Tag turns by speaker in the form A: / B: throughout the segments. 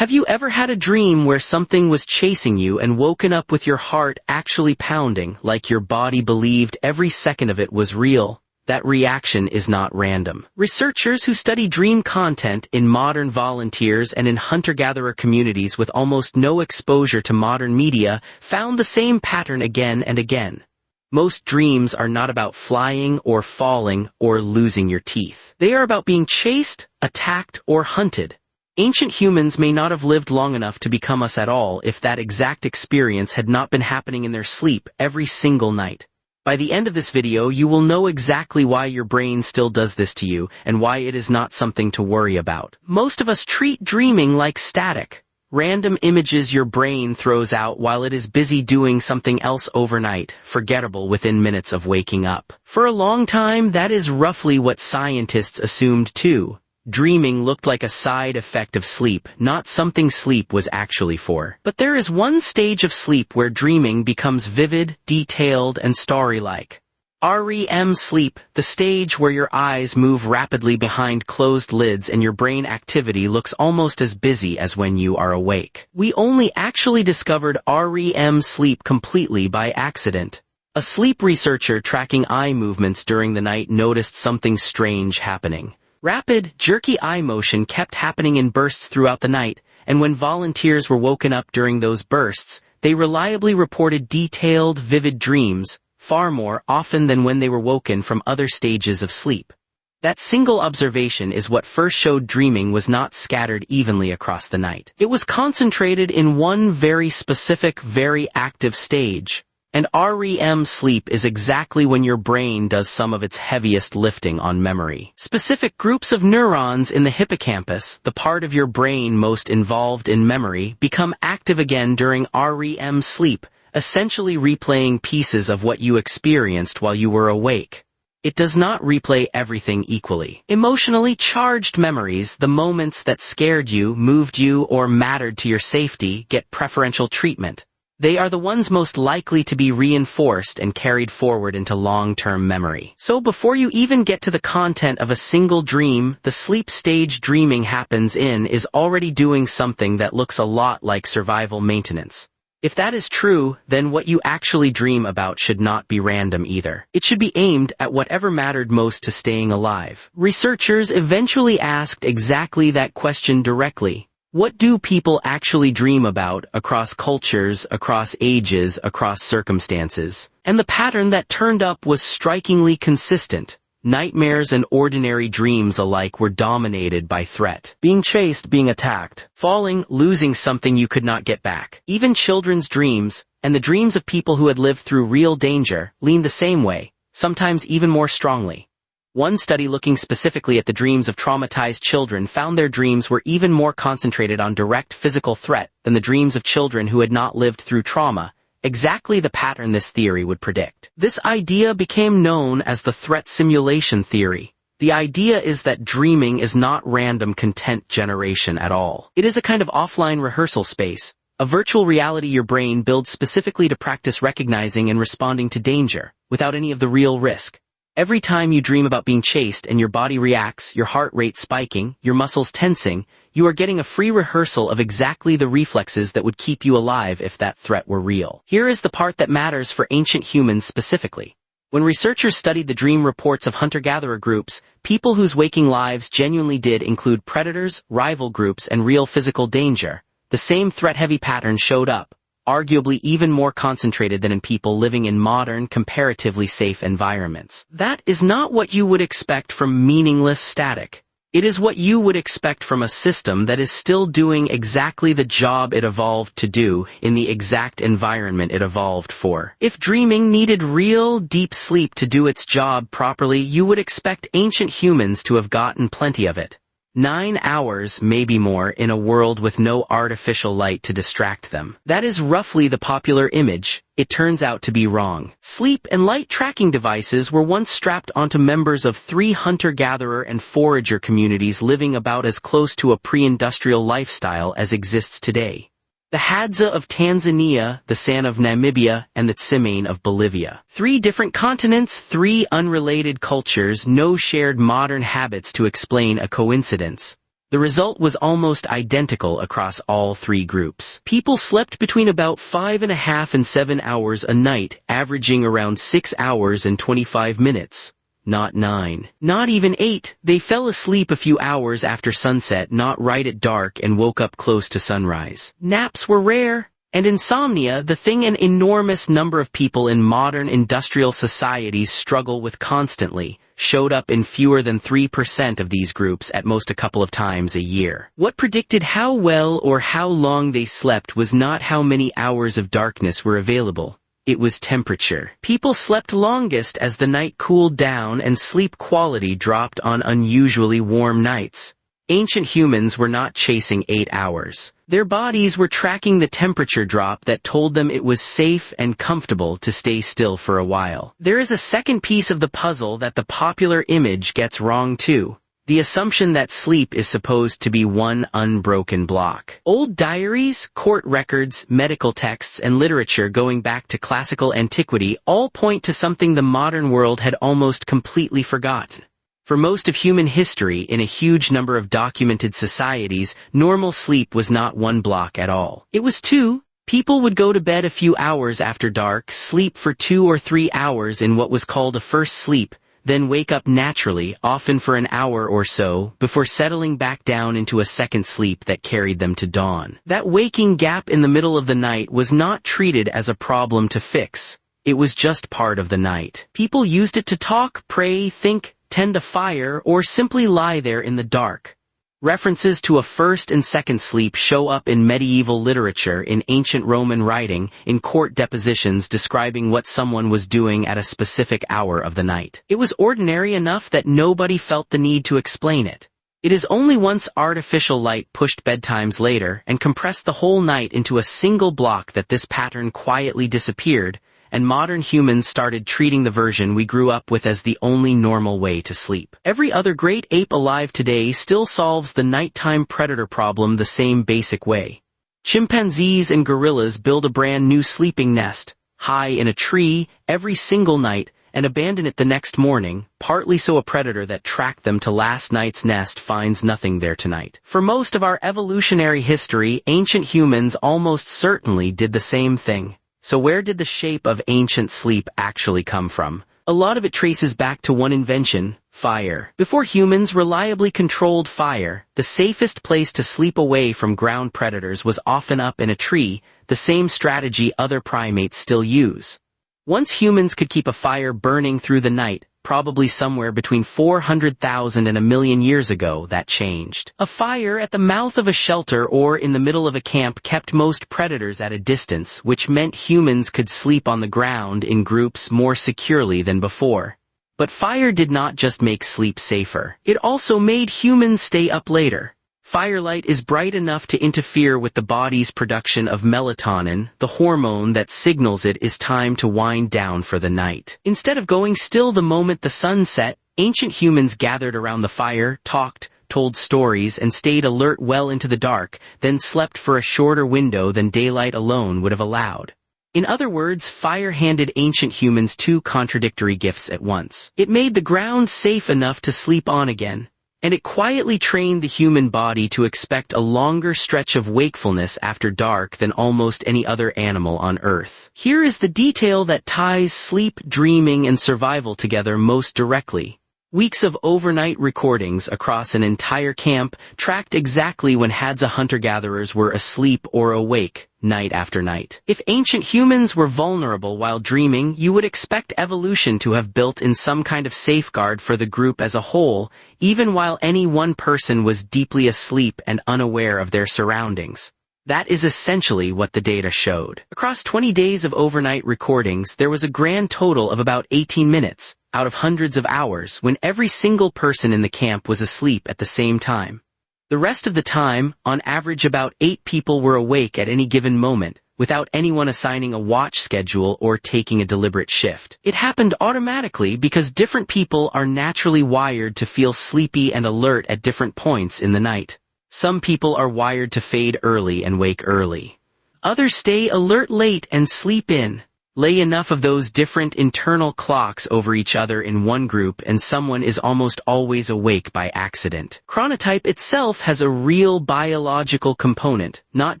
A: Have you ever had a dream where something was chasing you and woken up with your heart actually pounding, like your body believed every second of it was real? That reaction is not random. Researchers who study dream content in modern volunteers and in hunter-gatherer communities with almost no exposure to modern media found the same pattern again and again. Most dreams are not about flying or falling or losing your teeth. They are about being chased, attacked, or hunted. Ancient humans may not have lived long enough to become us at all if that exact experience had not been happening in their sleep every single night. By the end of this video, you will know exactly why your brain still does this to you and why it is not something to worry about. Most of us treat dreaming like static, random images your brain throws out while it is busy doing something else overnight, forgettable within minutes of waking up. For a long time, that is roughly what scientists assumed too. Dreaming looked like a side effect of sleep, not something sleep was actually for. But there is one stage of sleep where dreaming becomes vivid, detailed, and starry-like. REM sleep, the stage where your eyes move rapidly behind closed lids and your brain activity looks almost as busy as when you are awake. We only actually discovered REM sleep completely by accident. A sleep researcher tracking eye movements during the night noticed something strange happening. Rapid, jerky eye motion kept happening in bursts throughout the night, and when volunteers were woken up during those bursts, they reliably reported detailed, vivid dreams, far more often than when they were woken from other stages of sleep. That single observation is what first showed dreaming was not scattered evenly across the night. It was concentrated in one very specific, very active stage. And REM sleep is exactly when your brain does some of its heaviest lifting on memory. Specific groups of neurons in the hippocampus, the part of your brain most involved in memory, become active again during REM sleep, essentially replaying pieces of what you experienced while you were awake. It does not replay everything equally. Emotionally charged memories, the moments that scared you, moved you, or mattered to your safety, get preferential treatment. They are the ones most likely to be reinforced and carried forward into long-term memory. So before you even get to the content of a single dream, the sleep stage dreaming happens in is already doing something that looks a lot like survival maintenance. If that is true, then what you actually dream about should not be random either. It should be aimed at whatever mattered most to staying alive. Researchers eventually asked exactly that question directly. What do people actually dream about across cultures, across ages, across circumstances? And the pattern that turned up was strikingly consistent. Nightmares and ordinary dreams alike were dominated by threat. Being chased, being attacked, falling, losing something you could not get back. Even children's dreams, and the dreams of people who had lived through real danger, leaned the same way, sometimes even more strongly. One study looking specifically at the dreams of traumatized children found their dreams were even more concentrated on direct physical threat than the dreams of children who had not lived through trauma, exactly the pattern this theory would predict. This idea became known as the threat simulation theory. The idea is that dreaming is not random content generation at all. It is a kind of offline rehearsal space, a virtual reality your brain builds specifically to practice recognizing and responding to danger, without any of the real risk. Every time you dream about being chased and your body reacts, your heart rate spiking, your muscles tensing, you are getting a free rehearsal of exactly the reflexes that would keep you alive if that threat were real. Here is the part that matters for ancient humans specifically. When researchers studied the dream reports of hunter-gatherer groups, people whose waking lives genuinely did include predators, rival groups, and real physical danger, the same threat-heavy pattern showed up, arguably even more concentrated than in people living in modern, comparatively safe environments. That is not what you would expect from meaningless static. It is what you would expect from a system that is still doing exactly the job it evolved to do in the exact environment it evolved for. If dreaming needed real, deep sleep to do its job properly, you would expect ancient humans to have gotten plenty of it. 9 hours, maybe more, in a world with no artificial light to distract them. That is roughly the popular image. It turns out to be wrong. Sleep and light tracking devices were once strapped onto members of 3 hunter-gatherer and forager communities living about as close to a pre-industrial lifestyle as exists today. The Hadza of Tanzania, the San of Namibia, and the Tsimane of Bolivia. 3 different continents, 3 unrelated cultures, no shared modern habits to explain a coincidence. The result was almost identical across all three groups. People slept between about 5.5 and 7 hours a night, averaging around 6 hours and 25 minutes. Not 9. Not even 8. They fell asleep a few hours after sunset, not right at dark, and woke up close to sunrise. Naps were rare. And insomnia, the thing an enormous number of people in modern industrial societies struggle with constantly, showed up in fewer than 3% of these groups, at most a couple of times a year. What predicted how well or how long they slept was not how many hours of darkness were available. It was temperature. People slept longest as the night cooled down and sleep quality dropped on unusually warm nights. Ancient humans were not chasing 8 hours. Their bodies were tracking the temperature drop that told them it was safe and comfortable to stay still for a while. There is a second piece of the puzzle that the popular image gets wrong too. The assumption that sleep is supposed to be one unbroken block. Old diaries, court records, medical texts, and literature going back to classical antiquity all point to something the modern world had almost completely forgotten. For most of human history, in a huge number of documented societies, normal sleep was not one block at all. It was 2. People would go to bed a few hours after dark, sleep for 2 or 3 hours in what was called a first sleep, then wake up naturally, often for an hour or so, before settling back down into a second sleep that carried them to dawn. That waking gap in the middle of the night was not treated as a problem to fix. It was just part of the night. People used it to talk, pray, think, tend a fire, or simply lie there in the dark. References to a first and second sleep show up in medieval literature, in ancient Roman writing, in court depositions describing what someone was doing at a specific hour of the night. It was ordinary enough that nobody felt the need to explain it. It is only once artificial light pushed bedtimes later and compressed the whole night into a single block that this pattern quietly disappeared, and modern humans started treating the version we grew up with as the only normal way to sleep. Every other great ape alive today still solves the nighttime predator problem the same basic way. Chimpanzees and gorillas build a brand new sleeping nest, high in a tree, every single night, and abandon it the next morning, partly so a predator that tracked them to last night's nest finds nothing there tonight. For most of our evolutionary history, ancient humans almost certainly did the same thing. So where did the shape of ancient sleep actually come from? A lot of it traces back to one invention: fire. Before humans reliably controlled fire, the safest place to sleep away from ground predators was often up in a tree, the same strategy other primates still use. Once humans could keep a fire burning through the night, probably somewhere between 400,000 and 1 million years ago, that changed. A fire at the mouth of a shelter or in the middle of a camp kept most predators at a distance, which meant humans could sleep on the ground in groups more securely than before. But fire did not just make sleep safer. It also made humans stay up later. Firelight is bright enough to interfere with the body's production of melatonin, the hormone that signals it is time to wind down for the night. Instead of going still the moment the sun set, ancient humans gathered around the fire, talked, told stories, and stayed alert well into the dark, then slept for a shorter window than daylight alone would have allowed. In other words, fire handed ancient humans 2 contradictory gifts at once. It made the ground safe enough to sleep on again, and it quietly trained the human body to expect a longer stretch of wakefulness after dark than almost any other animal on Earth. Here is the detail that ties sleep, dreaming, and survival together most directly. Weeks of overnight recordings across an entire camp tracked exactly when Hadza hunter-gatherers were asleep or awake, night after night. If ancient humans were vulnerable while dreaming, you would expect evolution to have built in some kind of safeguard for the group as a whole, even while any one person was deeply asleep and unaware of their surroundings. That is essentially what the data showed. Across 20 days of overnight recordings, there was a grand total of about 18 minutes, out of hundreds of hours, when every single person in the camp was asleep at the same time. The rest of the time, on average about 8 people were awake at any given moment, without anyone assigning a watch schedule or taking a deliberate shift. It happened automatically because different people are naturally wired to feel sleepy and alert at different points in the night. Some people are wired to fade early and wake early. Others stay alert late and sleep in. Lay enough of those different internal clocks over each other in one group and someone is almost always awake by accident. Chronotype itself has a real biological component, not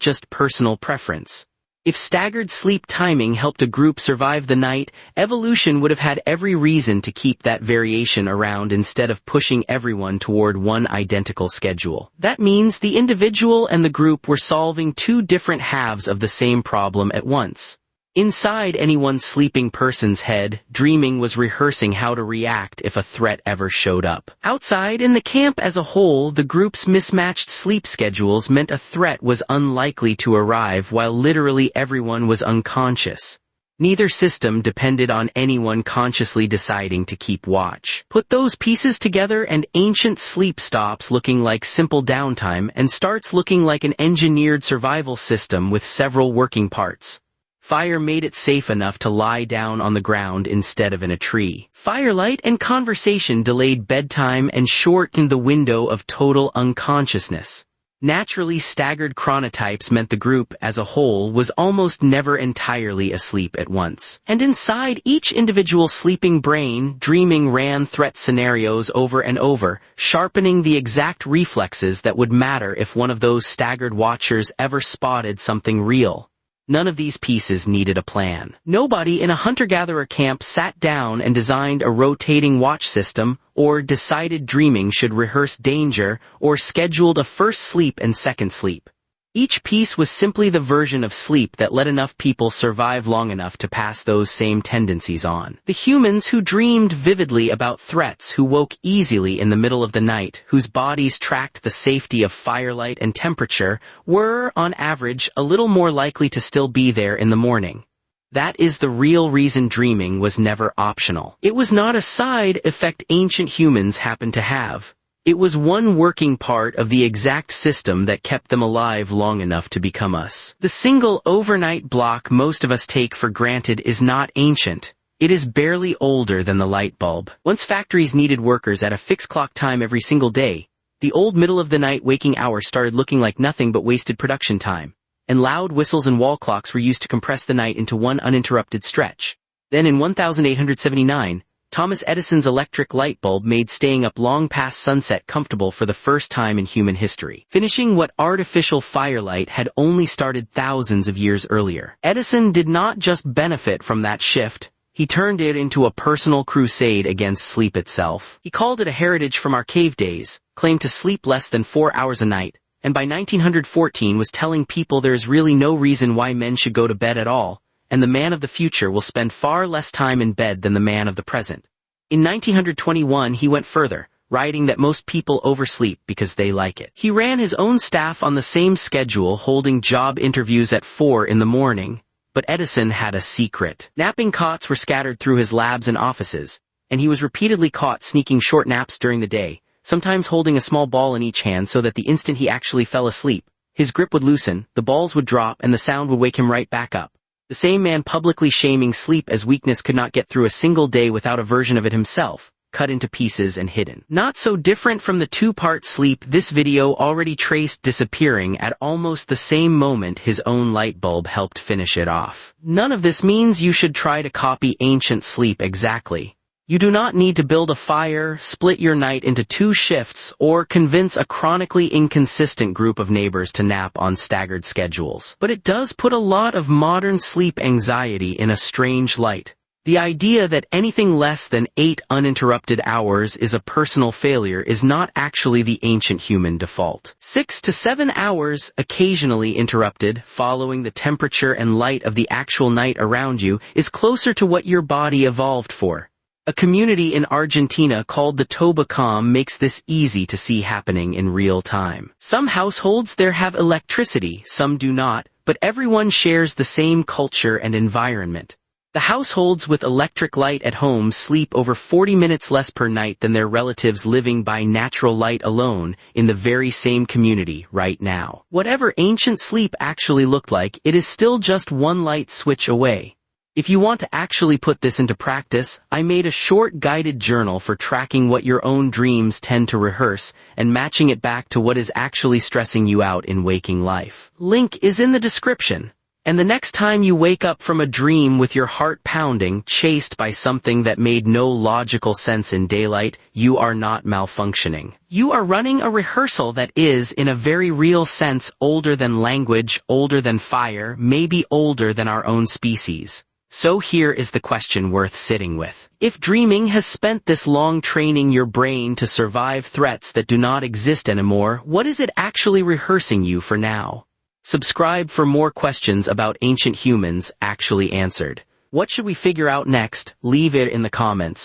A: just personal preference. If staggered sleep timing helped a group survive the night, evolution would have had every reason to keep that variation around instead of pushing everyone toward one identical schedule. That means the individual and the group were solving two different halves of the same problem at once. Inside any one sleeping person's head, dreaming was rehearsing how to react if a threat ever showed up. Outside, in the camp as a whole, the group's mismatched sleep schedules meant a threat was unlikely to arrive while literally everyone was unconscious. Neither system depended on anyone consciously deciding to keep watch. Put those pieces together and ancient sleep stops looking like simple downtime and starts looking like an engineered survival system with several working parts. Fire made it safe enough to lie down on the ground instead of in a tree. Firelight and conversation delayed bedtime and shortened the window of total unconsciousness. Naturally staggered chronotypes meant the group as a whole was almost never entirely asleep at once. And inside each individual sleeping brain, dreaming ran threat scenarios over and over, sharpening the exact reflexes that would matter if one of those staggered watchers ever spotted something real. None of these pieces needed a plan. Nobody in a hunter-gatherer camp sat down and designed a rotating watch system, or decided dreaming should rehearse danger, or scheduled a first sleep and second sleep. Each piece was simply the version of sleep that let enough people survive long enough to pass those same tendencies on. The humans who dreamed vividly about threats, who woke easily in the middle of the night, whose bodies tracked the safety of firelight and temperature, were, on average, a little more likely to still be there in the morning. That is the real reason dreaming was never optional. It was not a side effect ancient humans happened to have. It was one working part of the exact system that kept them alive long enough to become us. The single overnight block most of us take for granted is not ancient. It is barely older than the light bulb. Once factories needed workers at a fixed clock time every single day, the old middle-of-the-night waking hour started looking like nothing but wasted production time, and loud whistles and wall clocks were used to compress the night into one uninterrupted stretch. Then in 1879, Thomas Edison's electric light bulb made staying up long past sunset comfortable for the first time in human history, finishing what artificial firelight had only started thousands of years earlier. Edison did not just benefit from that shift, he turned it into a personal crusade against sleep itself. He called it a heritage from our cave days, claimed to sleep less than 4 hours a night, and by 1914 was telling people there is really no reason why men should go to bed at all, and the man of the future will spend far less time in bed than the man of the present. In 1921 he went further, writing that most people oversleep because they like it. He ran his own staff on the same schedule, holding job interviews at 4 in the morning, but Edison had a secret. Napping cots were scattered through his labs and offices, and he was repeatedly caught sneaking short naps during the day, sometimes holding a small ball in each hand so that the instant he actually fell asleep, his grip would loosen, the balls would drop, and the sound would wake him right back up. The same man publicly shaming sleep as weakness could not get through a single day without a version of it himself, cut into pieces and hidden. Not so different from the two-part sleep this video already traced disappearing at almost the same moment his own light bulb helped finish it off. None of this means you should try to copy ancient sleep exactly. You do not need to build a fire, split your night into 2 shifts, or convince a chronically inconsistent group of neighbors to nap on staggered schedules. But it does put a lot of modern sleep anxiety in a strange light. The idea that anything less than 8 uninterrupted hours is a personal failure is not actually the ancient human default. 6 to 7 hours, occasionally interrupted, following the temperature and light of the actual night around you, is closer to what your body evolved for. A community in Argentina called the Toba Qom makes this easy to see happening in real time. Some households there have electricity, some do not, but everyone shares the same culture and environment. The households with electric light at home sleep over 40 minutes less per night than their relatives living by natural light alone in the very same community right now. Whatever ancient sleep actually looked like, it is still just one light switch away. If you want to actually put this into practice, I made a short guided journal for tracking what your own dreams tend to rehearse and matching it back to what is actually stressing you out in waking life. Link is in the description. And the next time you wake up from a dream with your heart pounding, chased by something that made no logical sense in daylight, you are not malfunctioning. You are running a rehearsal that is, in a very real sense, older than language, older than fire, maybe older than our own species. So here is the question worth sitting with. If dreaming has spent this long training your brain to survive threats that do not exist anymore, what is it actually rehearsing you for now? Subscribe for more questions about ancient humans actually answered. What should we figure out next? Leave it in the comments.